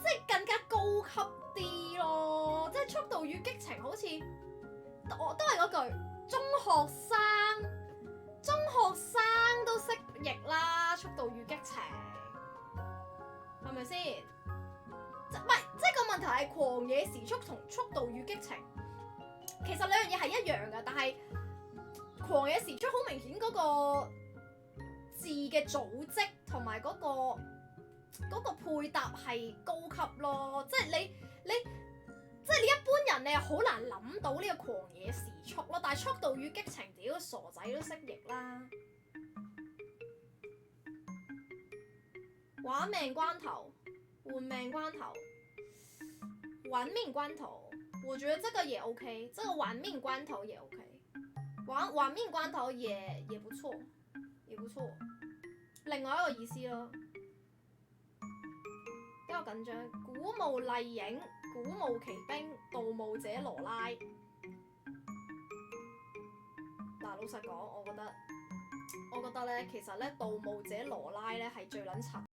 係更加高級啲咯。即係速度與激情好似我都係嗰句，中學生都識譯啦，速度與激情係咪先？唔係，即係個問題係狂野時速同速度與激情，其實兩樣嘢係一樣㗎，但係狂野時速好明顯嗰個字嘅組織同埋嗰個配搭係高級咯，即係即係你一般人你係好難諗到呢個狂野時速咯，但係速度與激情屌傻仔都識譯啦。玩命關頭，玩命關頭，玩命關頭，我覺得這個也 OK， 這個玩命關頭也 OK， 玩命關頭也不錯，也不錯。另外一個意思咯，比較緊張。古墓麗影、古墓奇兵、盜墓者羅拉。嗱，老實講，我覺得咧，其實咧，盜墓者羅拉咧係最撚柒。